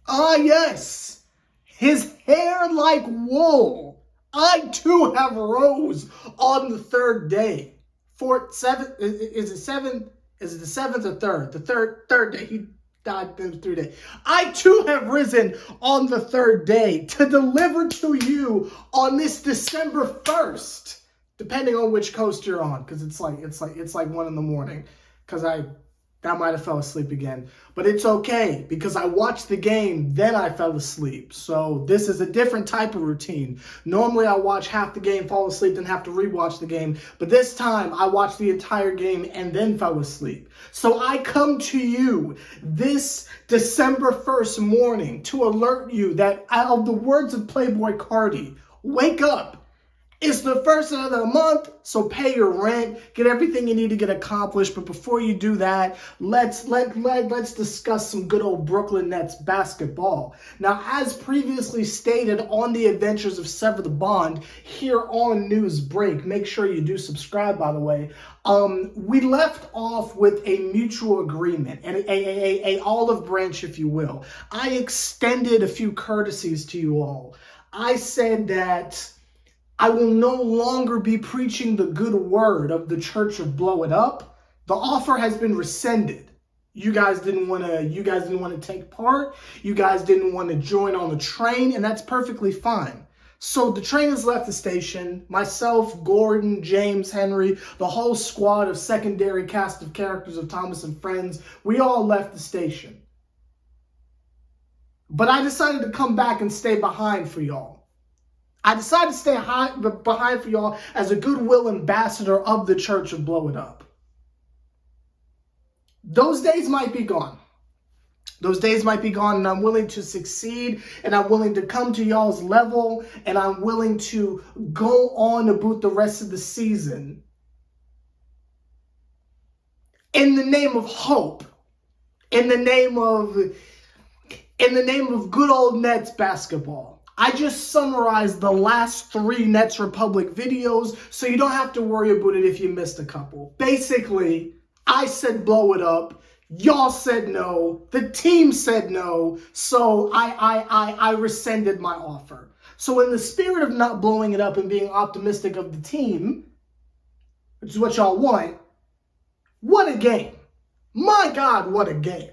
Ah, yes. His hair like wool. I too have rose on the third day. Is it seventh? Is it the seventh or third? The third day. He died in the 3 days. I too have risen on the third day to deliver to you on this December 1st. Depending on which coast you're on, because it's like 1 a.m. Because I might have fell asleep again. But it's okay, because I watched the game, then I fell asleep. So this is a different type of routine. Normally I watch half the game, fall asleep, then have to rewatch the game. But this time I watched the entire game and then fell asleep. So I come to you this December 1st morning to alert you that, out of the words of Playboy Cardi, wake up. It's the first of the month, so pay your rent, get everything you need to get accomplished. But before you do that, let's discuss some good old Brooklyn Nets basketball. Now, as previously stated on the Adventures of Sever the Bond here on News Break, make sure you do subscribe, by the way. We left off with a mutual agreement and a olive branch, if you will. I extended a few courtesies to you all. I said that I will no longer be preaching the good word of the Church of Blow It Up. The offer has been rescinded. You guys didn't want to take part. You guys didn't want to join on the train, and that's perfectly fine. So the train has left the station. Myself, Gordon, James, Henry, the whole squad of secondary cast of characters of Thomas and Friends, we all left the station. But I decided to come back and stay behind for y'all. I decided to stay behind for y'all as a goodwill ambassador of the Church of Blow It Up. Those days might be gone. Those days might be gone, and I'm willing to succeed, and I'm willing to come to y'all's level, and I'm willing to go on about the rest of the season in the name of hope, in the name of good old Nets basketball. I just summarized the last 3 Nets Republic videos, so you don't have to worry about it if you missed a couple. Basically, I said blow it up. Y'all said no. The team said no. So I rescinded my offer. So in the spirit of not blowing it up and being optimistic of the team, which is what y'all want, what a game. My God, what a game.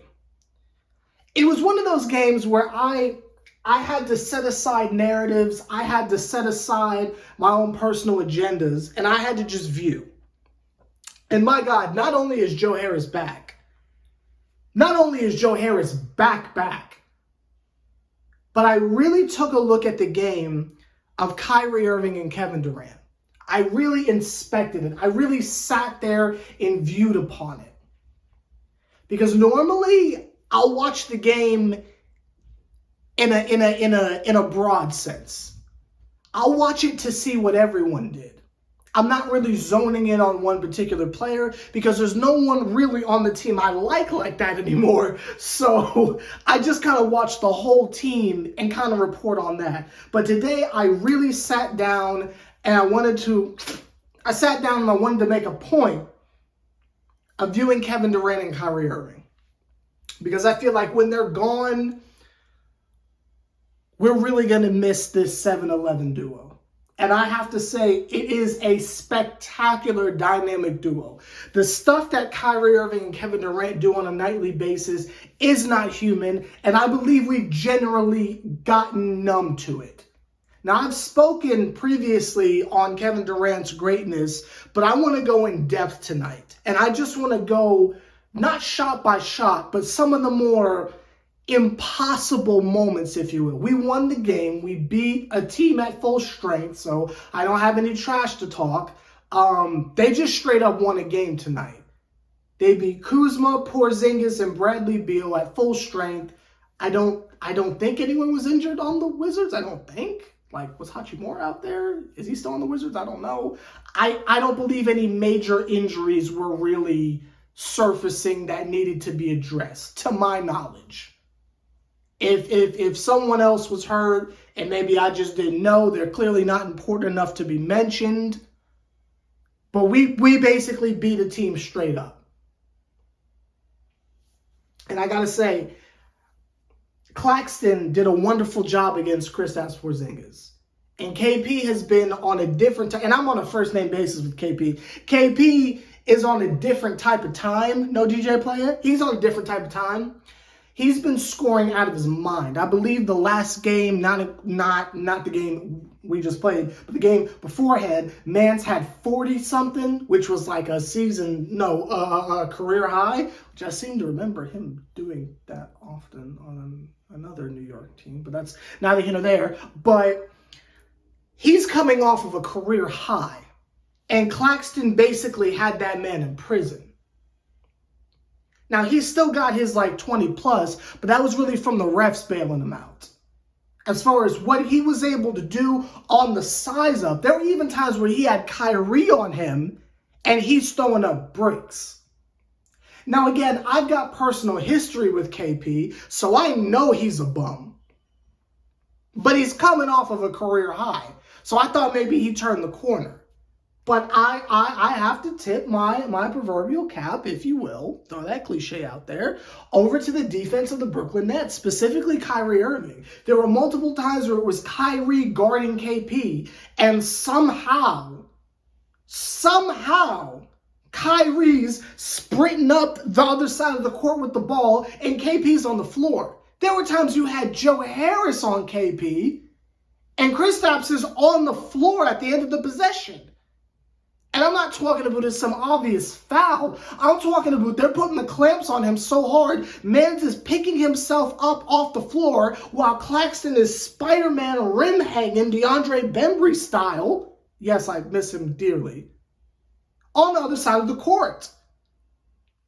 It was one of those games where I had to set aside narratives, I had to set aside my own personal agendas, and I had to just view. And my God, not only is Joe Harris back, but I really took a look at the game of Kyrie Irving and Kevin Durant. I really inspected it. I really sat there and viewed upon it. Because normally I'll watch the game in a broad sense. I'll watch it to see what everyone did. I'm not really zoning in on one particular player because there's no one really on the team I like that anymore. So I just kind of watch the whole team and kind of report on that. But today I really sat down and I wanted to make a point of viewing Kevin Durant and Kyrie Irving. Because I feel like when they're gone, we're really going to miss this 7-11 duo. And I have to say, it is a spectacular dynamic duo. The stuff that Kyrie Irving and Kevin Durant do on a nightly basis is not human, and I believe we've generally gotten numb to it. Now, I've spoken previously on Kevin Durant's greatness, but I want to go in depth tonight. And I just want to go not shot by shot, but some of the more impossible moments, if you will. We won the game. We beat a team at full strength, so I don't have any trash to talk. They just straight up won a game tonight. They beat Kuzma, Porzingis, and Bradley Beal at full strength. I don't think anyone was injured on the Wizards. I don't think. Like, was Hachimura out there? Is he still on the Wizards? I don't know. I don't believe any major injuries were really surfacing that needed to be addressed, to my knowledge. If someone else was hurt and maybe I just didn't know, they're clearly not important enough to be mentioned. But we basically beat a team straight up. And I got to say, Claxton did a wonderful job against Kristaps Porzingis. And KP has been on a different and I'm on a first name basis with KP. KP is on a different type of time. No DJ player. He's on a different type of time. He's been scoring out of his mind. I believe the last game, not the game we just played, but the game beforehand, Mans had 40-something, which was like a career high, which I seem to remember him doing that often on another New York team, but that's neither here nor there. But he's coming off of a career high, and Claxton basically had that man in prison. Now, he's still got his 20 plus, but that was really from the refs bailing him out. As far as what he was able to do on the size up, there were even times where he had Kyrie on him and he's throwing up bricks. Now, again, I've got personal history with KP, so I know he's a bum. But he's coming off of a career high, so I thought maybe he turned the corner. But I have to tip my proverbial cap, if you will, throw that cliche out there, over to the defense of the Brooklyn Nets, specifically Kyrie Irving. There were multiple times where it was Kyrie guarding KP, and somehow, Kyrie's sprinting up the other side of the court with the ball, and KP's on the floor. There were times you had Joe Harris on KP, and Kristaps is on the floor at the end of the possession. And I'm not talking about some obvious foul. I'm talking about they're putting the clamps on him so hard, Mans is picking himself up off the floor while Claxton is Spider-Man rim hanging, DeAndre Bembry style. Yes, I miss him dearly. On the other side of the court.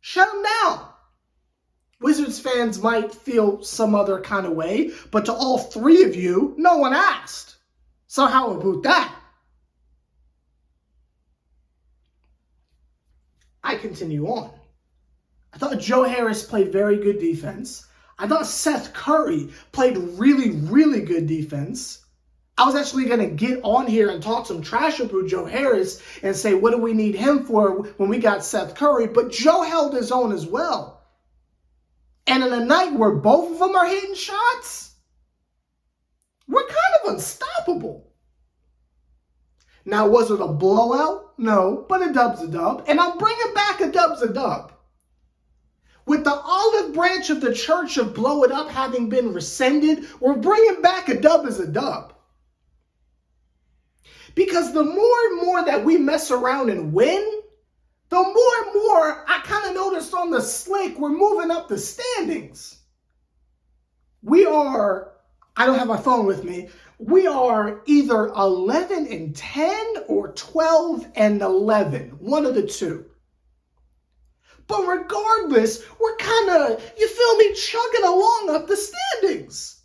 Shut him down. Wizards fans might feel some other kind of way, but to all three of you, no one asked. So how about that? I continue on. I thought Joe Harris played very good defense. I thought Seth Curry played really, really good defense. I was actually going to get on here and talk some trash about Joe Harris and say, what do we need him for when we got Seth Curry? But Joe held his own as well. And in a night where both of them are hitting shots, we're kind of unstoppable. Now, was it a blowout? No, but a dub's a dub. And I'm bringing back a dub's a dub. With the olive branch of the church of blow it up having been rescinded, we're bringing back a dub as a dub. Because the more and more that we mess around and win, the more and more I kind of noticed on the slick, we're moving up the standings. We are, I don't have my phone with me, we are either 11-10 or 12-11, one of the two. But regardless, we're kind of, chugging along up the standings.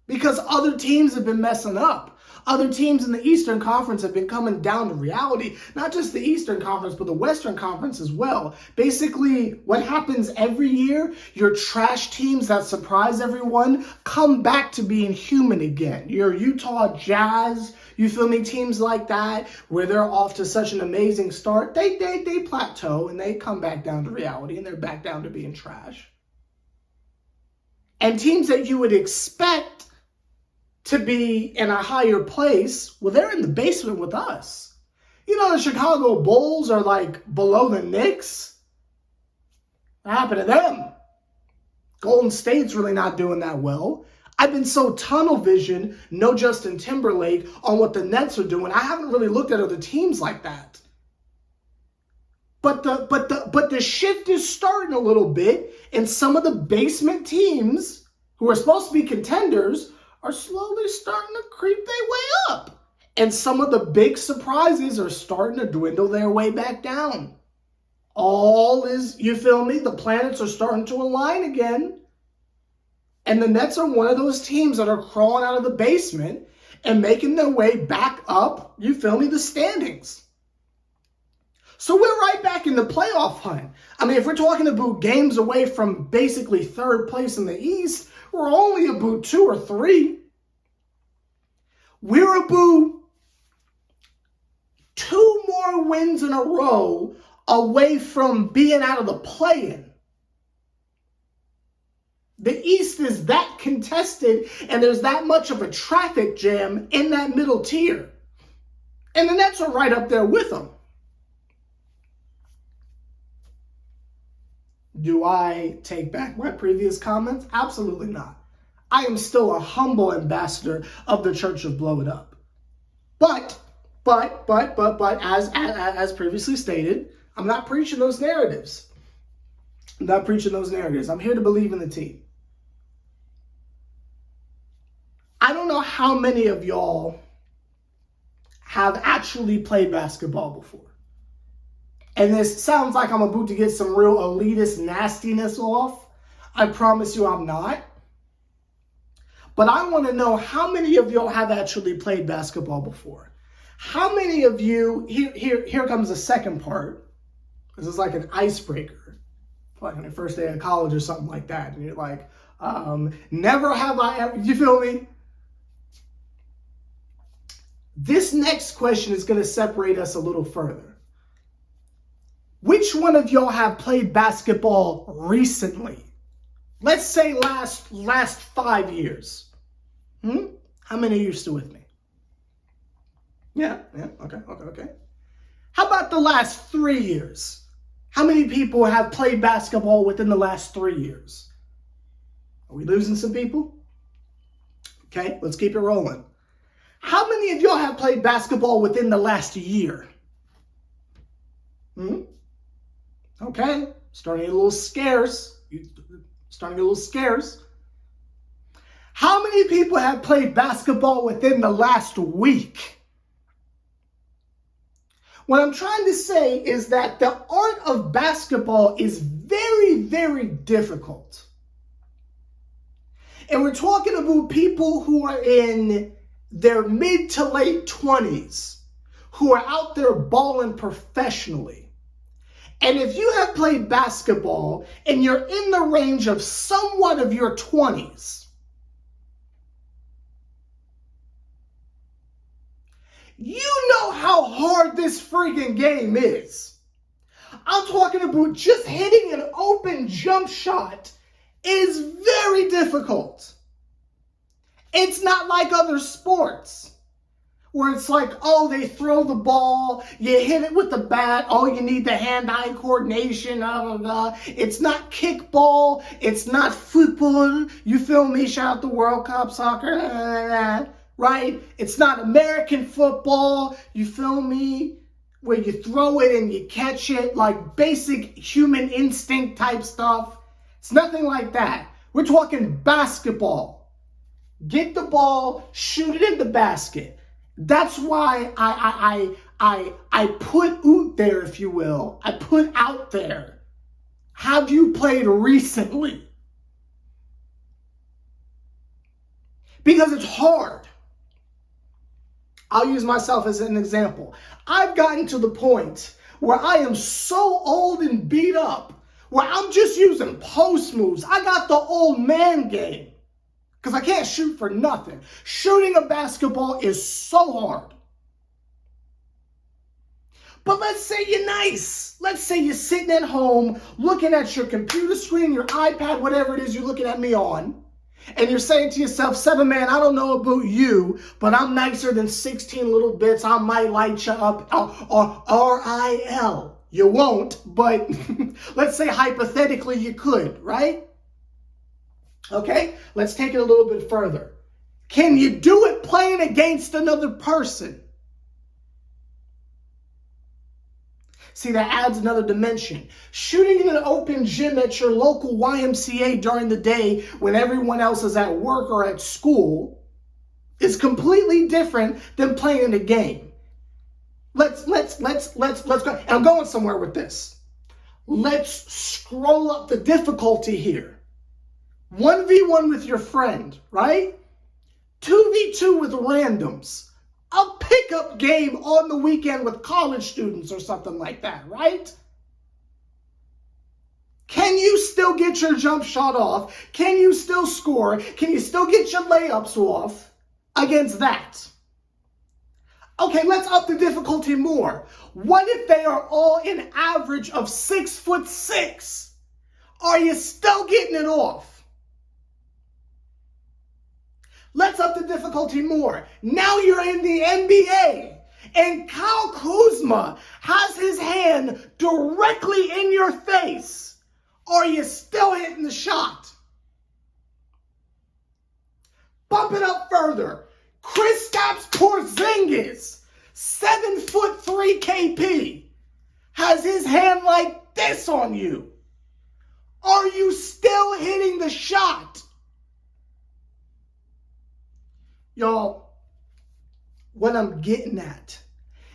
Because other teams have been messing up. Other teams in the Eastern Conference have been coming down to reality. Not just the Eastern Conference, but the Western Conference as well. Basically, what happens every year, your trash teams that surprise everyone come back to being human again. Your Utah Jazz, teams like that, where they're off to such an amazing start, they plateau and they come back down to reality and they're back down to being trash. And teams that you would expect to be in a higher place, well, they're in the basement with us. The Chicago Bulls are below the Knicks. What happened to them? Golden State's really not doing that well. I've been so tunnel vision, no Justin Timberlake, on what the Nets are doing. I haven't really looked at other teams like that. But the shift is starting a little bit, and some of the basement teams who are supposed to be contenders are slowly starting to creep their way up. And some of the big surprises are starting to dwindle their way back down. All is, the planets are starting to align again. And the Nets are one of those teams that are crawling out of the basement and making their way back up, the standings. So we're right back in the playoff hunt. If we're talking about games away from basically third place in the East, we're only about 2 or 3. We're about 2 more wins in a row away from being out of the play-in. The East is that contested, and there's that much of a traffic jam in that middle tier. And the Nets are right up there with them. Do I take back my previous comments? Absolutely not. I am still a humble ambassador of the Church of Blow It Up. But, as previously stated, I'm not preaching those narratives. I'm not preaching those narratives. I'm here to believe in the team. I don't know how many of y'all have actually played basketball before. And this sounds like I'm about to get some real elitist nastiness off. I promise you I'm not. But I want to know how many of y'all have actually played basketball before. How many of you, here comes the second part. This is like an icebreaker. Like on your first day of college or something like that. And you're like, never have I ever, you feel me? This next question is going to separate us a little further. Which one of y'all have played basketball recently? Let's say last 5 years. How many of you are still with me? Yeah, okay. How about the last 3 years? How many people have played basketball within the last 3 years? Are we losing some people? Okay, let's keep it rolling. How many of y'all have played basketball within the last year? Okay, starting to get a little scarce. How many people have played basketball within the last week? What I'm trying to say is that the art of basketball is very, very difficult. And we're talking about people who are in their mid to late 20s, who are out there balling professionally. And if you have played basketball and you're in the range of somewhat of your 20s, you know how hard this freaking game is. I'm talking about just hitting an open jump shot is very difficult. It's not like other sports where it's like, oh, they throw the ball, you hit it with the bat, oh, you need the hand-eye coordination, blah, blah, blah. It's not kickball, it's not football, you feel me? Shout out to World Cup soccer, right? It's not American football, you feel me? Where you throw it and you catch it, like basic human instinct type stuff. It's nothing like that. We're talking basketball. Get the ball, shoot it in the basket. That's why I put out there, if you will. I put out there. Have you played recently? Because it's hard. I'll use myself as an example. I've gotten to the point where I am so old and beat up, where I'm just using post moves. I got the old man game. Because I can't shoot for nothing. Shooting a basketball is so hard. But let's say you're nice. Let's say you're sitting at home, looking at your computer screen, your iPad, whatever it is you're looking at me on. And you're saying to yourself, Seven Man, I don't know about you, but I'm nicer than 16 little bits. I might light you up. Or RIL. You won't, but let's say hypothetically you could, right? Okay, let's take it a little bit further. Can you do it playing against another person? See, that adds another dimension. Shooting in an open gym at your local YMCA during the day when everyone else is at work or at school is completely different than playing in a game. Let's go. And I'm going somewhere with this. Let's scroll up the difficulty here. 1v1 with your friend, right? 2v2 with randoms. A pickup game on the weekend with college students or something like that, right? Can you still get your jump shot off? Can you still score? Can you still get your layups off against that? Okay, let's up the difficulty more. What if they are all an average of 6'6"? Are you still getting it off? Let's up the difficulty more. Now you're in the NBA, and Kyle Kuzma has his hand directly in your face. Are you still hitting the shot? Bump it up further. Kristaps Porzingis, 7'3" KP, has his hand like this on you. Are you still hitting the shot? Y'all, what I'm getting at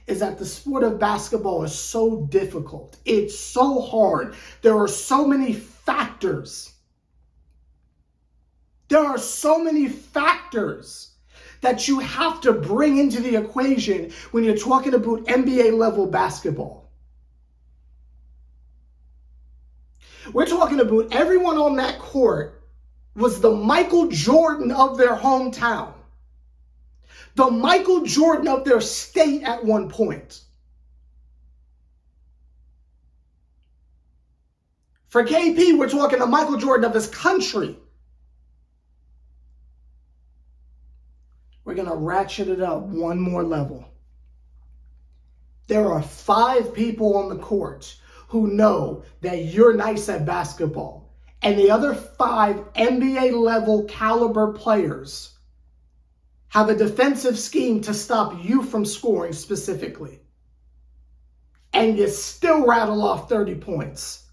is that the sport of basketball is so difficult. It's so hard. There are so many factors. There are so many factors that you have to bring into the equation when you're talking about NBA level basketball. We're talking about everyone on that court was the Michael Jordan of their hometown. The Michael Jordan of their state at one point. For KP, we're talking the Michael Jordan of his country. We're going to ratchet it up one more level. There are 5 people on the court who know that you're nice at basketball. And the other 5 NBA level caliber players have a defensive scheme to stop you from scoring specifically. And you still rattle off 30 points.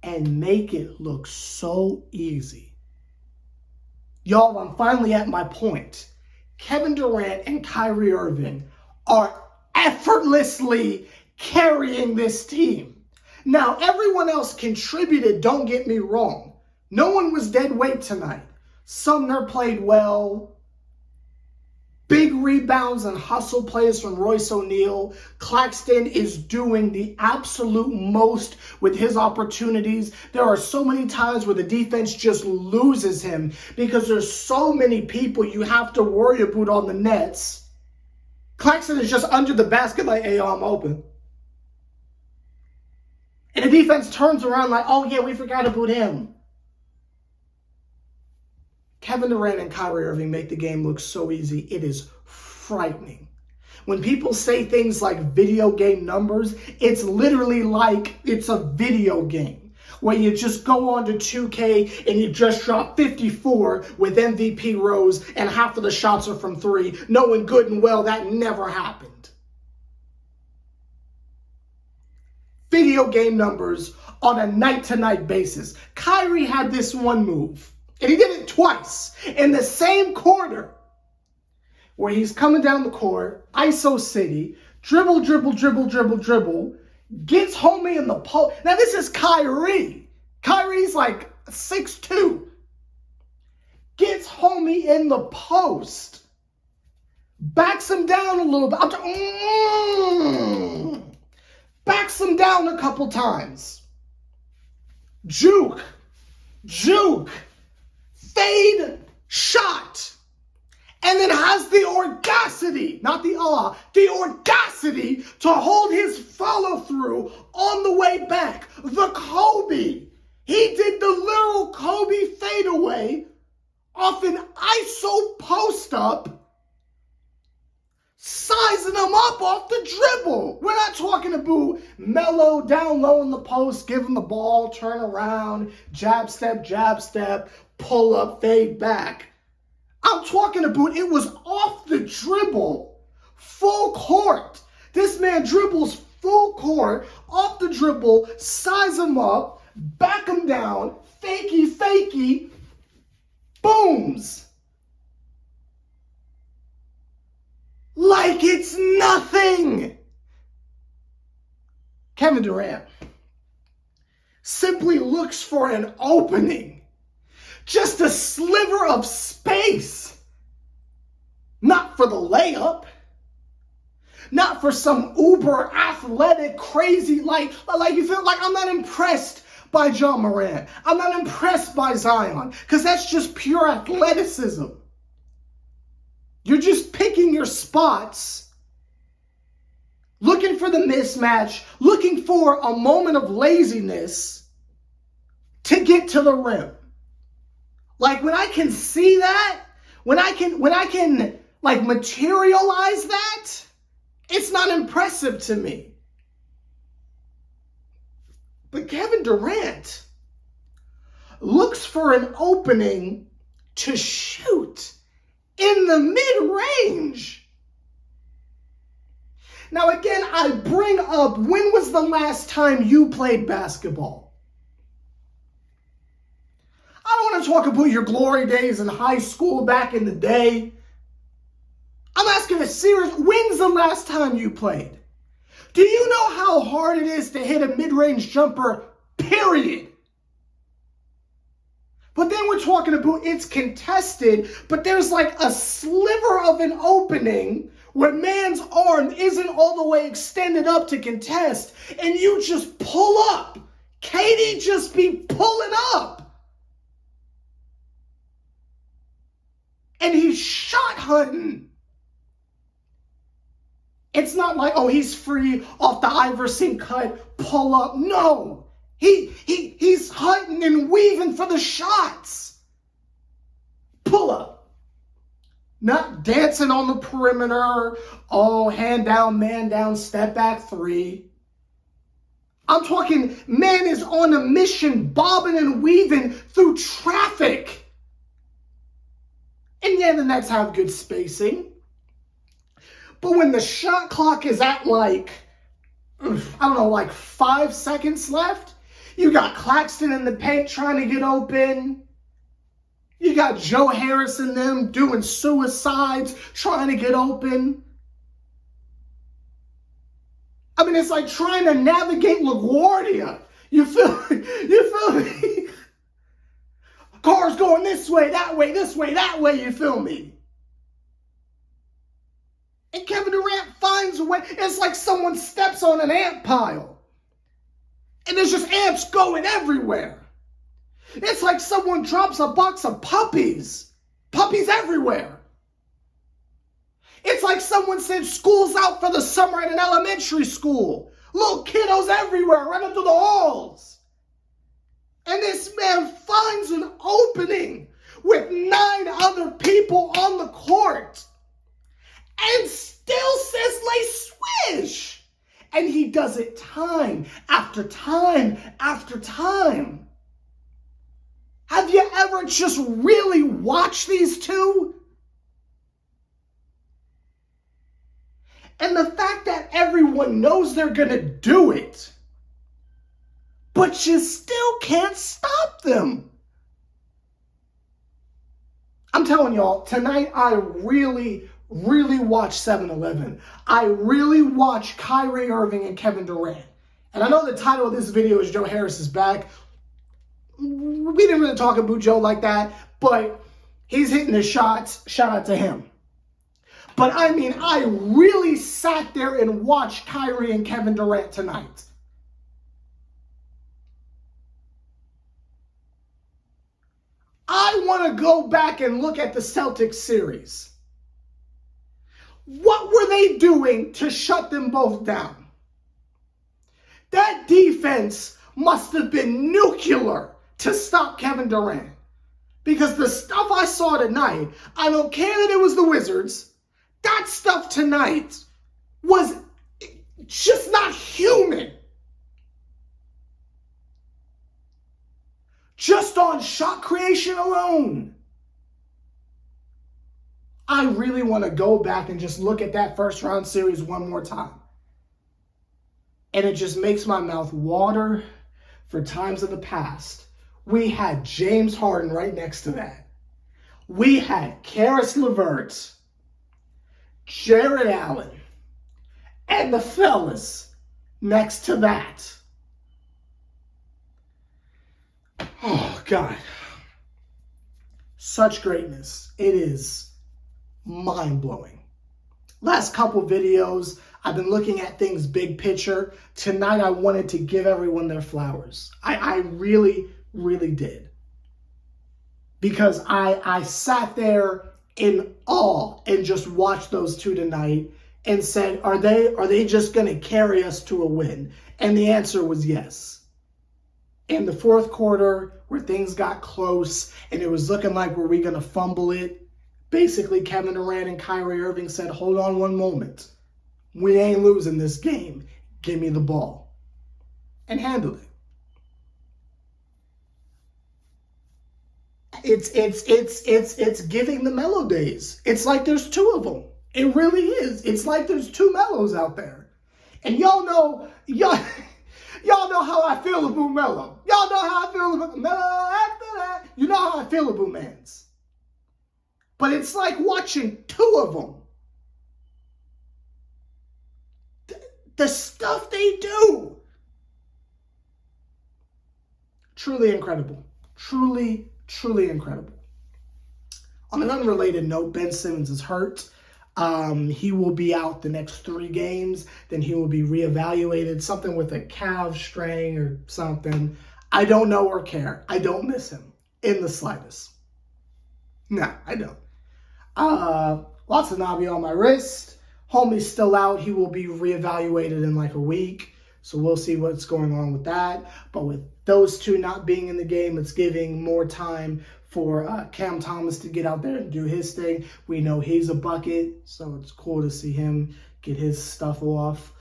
And make it look so easy. Y'all, I'm finally at my point. Kevin Durant and Kyrie Irving are effortlessly carrying this team. Now, everyone else contributed, don't get me wrong. No one was dead weight tonight. Sumner played well. Big rebounds and hustle plays from Royce O'Neal. Claxton is doing the absolute most with his opportunities. There are so many times where the defense just loses him because there's so many people you have to worry about on the nets. Claxton is just under the basket like, hey, I'm open. And the defense turns around like, oh yeah, we forgot about him. Kevin Durant and Kyrie Irving make the game look so easy. It is frightening. When people say things like video game numbers, it's literally like it's a video game where you just go on to 2K and you just drop 54 with MVP rows and half of the shots are from 3, knowing good and well that never happened. Video game numbers on a night-to-night basis. Kyrie had this one move. And he did it twice in the same quarter where he's coming down the court, ISO City, dribble, gets homie in the post. Now this is Kyrie. Kyrie's like 6'2". Gets homie in the post. Backs him down a little bit. Backs him down a couple times. Juke. Fade shot, and then has the audacity, not the audacity to hold his follow through on the way back. The Kobe. He did the literal Kobe fadeaway off an ISO post up, sizing him up off the dribble. We're not talking about mellow, down low in the post, give him the ball, turn around, jab step, pull up, fade back. I'm talking about it was off the dribble, full court. This man dribbles full court, off the dribble, size him up, back him down, fakey, booms. Like it's nothing. Kevin Durant simply looks for an opening. Just a sliver of space. Not for the layup. Not for some uber athletic, crazy, like you feel like I'm not impressed by John Morant. I'm not impressed by Zion. Because that's just pure athleticism. You're just picking your spots. Looking for the mismatch. Looking for a moment of laziness to get to the rim. Like when I can see that, when I can like materialize that, it's not impressive to me. But Kevin Durant looks for an opening to shoot in the mid-range. Now again, I bring up, when was the last time you played basketball? I don't want to talk about your glory days in high school back in the day. I'm asking a serious, when's the last time you played? Do you know how hard it is to hit a mid-range jumper, period? But then we're talking about it's contested, but there's like a sliver of an opening where man's arm isn't all the way extended up to contest, and you just pull up. Katie just be pulling up. And he's shot hunting. It's not like, oh, he's free off the Iverson cut, pull up. No, he's hunting and weaving for the shots. Pull up. Not dancing on the perimeter. Oh, hand down, man down, step back three. I'm talking, man is on a mission, bobbing and weaving through traffic. And yeah, the Nets have good spacing. But when the shot clock is at like, I don't know, like 5 seconds left, you got Claxton in the paint trying to get open. You got Joe Harris and them doing suicides, trying to get open. I mean, it's like trying to navigate LaGuardia. You feel me? Cars going this way, that way, this way, that way, you feel me? And Kevin Durant finds a way. It's like someone steps on an ant pile. And there's just ants going everywhere. It's like someone drops a box of puppies. Puppies everywhere. It's like someone said school's out for the summer at an elementary school. Little kiddos everywhere running through the halls. And this man finds an opening with 9 other people on the court. And still says, lay swish. And he does it time after time after time. Have you ever just really watched these two? And the fact that everyone knows they're going to do it, but you still can't stop them. I'm telling y'all, tonight I really watch 7-Eleven. I really watch Kyrie Irving and Kevin Durant. And I know the title of this video is Joe Harris is back. We didn't really talk about Joe like that, but he's hitting the shots. Shout out to him. But I mean, I really sat there and watched Kyrie and Kevin Durant tonight. I want to go back and look at the Celtics series. What were they doing to shut them both down? That defense must have been nuclear to stop Kevin Durant. Because the stuff I saw tonight, I don't care that it was the Wizards, that stuff tonight was just not human. Just on shot creation alone. I really want to go back and just look at that first round series one more time. And it just makes my mouth water for times of the past. We had James Harden right next to that. We had Karis LeVert, Jared Allen, and the fellas next to that. Oh, God. Such greatness. It is mind-blowing. Last couple videos, I've been looking at things big picture. Tonight, I wanted to give everyone their flowers. I really did. Because I sat there in awe and just watched those two tonight and said, are they just going to carry us to a win? And the answer was yes. In the fourth quarter, where things got close and it was looking like, were we going to fumble it? Basically, Kevin Durant and Kyrie Irving said, hold on one moment. We ain't losing this game. Give me the ball. And handle it. It's giving the Melo days. It's like there's two of them. It really is. It's like there's two Melos out there. And y'all know how I feel about Melo. Y'all know how I feel about Melo after that. You know how I feel about Mans. But it's like watching two of them. The stuff they do. Truly incredible. Truly incredible. On an unrelated note, Ben Simmons is hurt. He will be out the next 3 games. Then he will be reevaluated. Something with a calf strain or something. I don't know or care. I don't miss him in the slightest. No, I don't. Lots of Nabi on my wrist. Homie's still out. He will be reevaluated in like a week. So we'll see what's going on with that. But with those two not being in the game, it's giving more time for Cam Thomas to get out there and do his thing. We know he's a bucket, so it's cool to see him get his stuff off.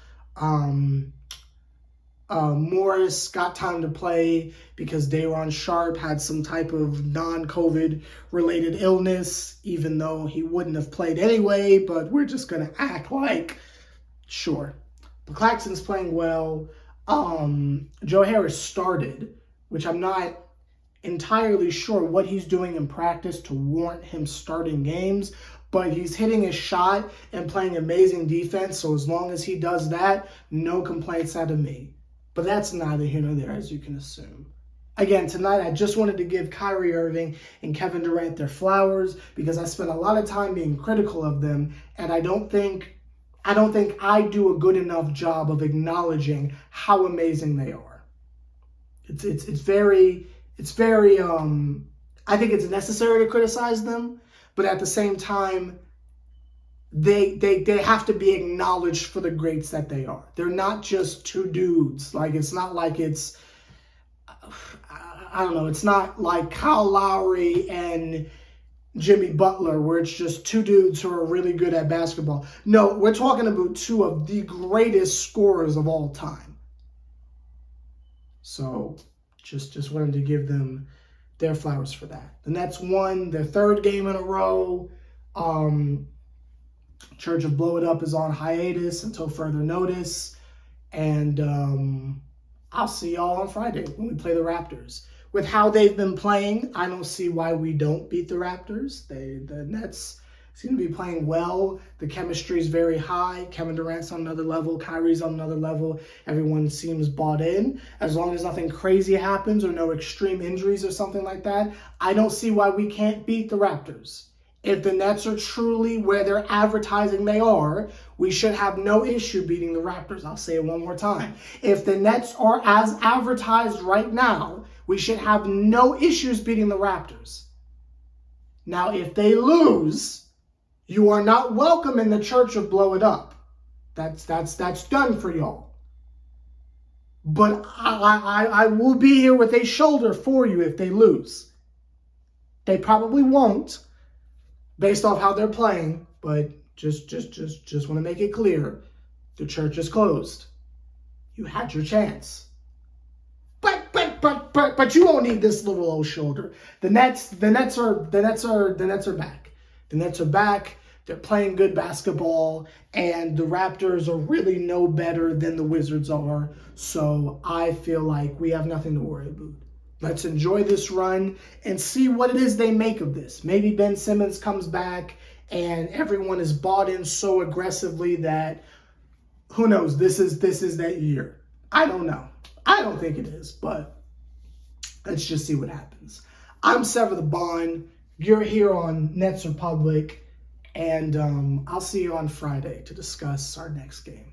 Morris got time to play because Day'Ron Sharpe had some type of non-COVID related illness, even though he wouldn't have played anyway, but we're just going to act like, sure. But Claxton's playing well. Joe Harris started, which I'm not entirely sure what he's doing in practice to warrant him starting games, but he's hitting his shot and playing amazing defense, so as long as he does that, no complaints out of me. But that's neither here nor there, as you can assume. Again, tonight I just wanted to give Kyrie Irving and Kevin Durant their flowers because I spent a lot of time being critical of them, and I don't think I do a good enough job of acknowledging how amazing they are. It's very I think it's necessary to criticize them, but at the same time, they have to be acknowledged for the greats that they are. They're not just two dudes. Like, it's not like it's, I don't know, it's not like Kyle Lowry and Jimmy Butler, where it's just two dudes who are really good at basketball. No, we're talking about two of the greatest scorers of all time. So just wanted to give them their flowers for that. The Nets won their 3rd game in a row. Church of Blow It Up is on hiatus until further notice. And I'll see y'all on Friday when we play the Raptors. With how they've been playing, I don't see why we don't beat the Raptors. The Nets seem to be playing well. The chemistry is very high. Kevin Durant's on another level. Kyrie's on another level. Everyone seems bought in. As long as nothing crazy happens or no extreme injuries or something like that, I don't see why we can't beat the Raptors. If the Nets are truly where they're advertising they are, we should have no issue beating the Raptors. I'll say it one more time. If the Nets are as advertised right now, we should have no issues beating the Raptors. Now, if they lose, you are not welcome in the Church of Blow It Up. That's done for y'all. But I will be here with a shoulder for you if they lose. They probably won't, based off how they're playing, but just want to make it clear, the church is closed. You had your chance. But you won't need this little old shoulder. The Nets are back. The Nets are back. They're playing good basketball, and the Raptors are really no better than the Wizards are. So I feel like we have nothing to worry about. Let's enjoy this run and see what it is they make of this. Maybe Ben Simmons comes back and everyone is bought in so aggressively that, who knows, this is that year. I don't know. I don't think it is, but let's just see what happens. I'm Sever the Bond. You're here on Nets Republic, and I'll see you on Friday to discuss our next game.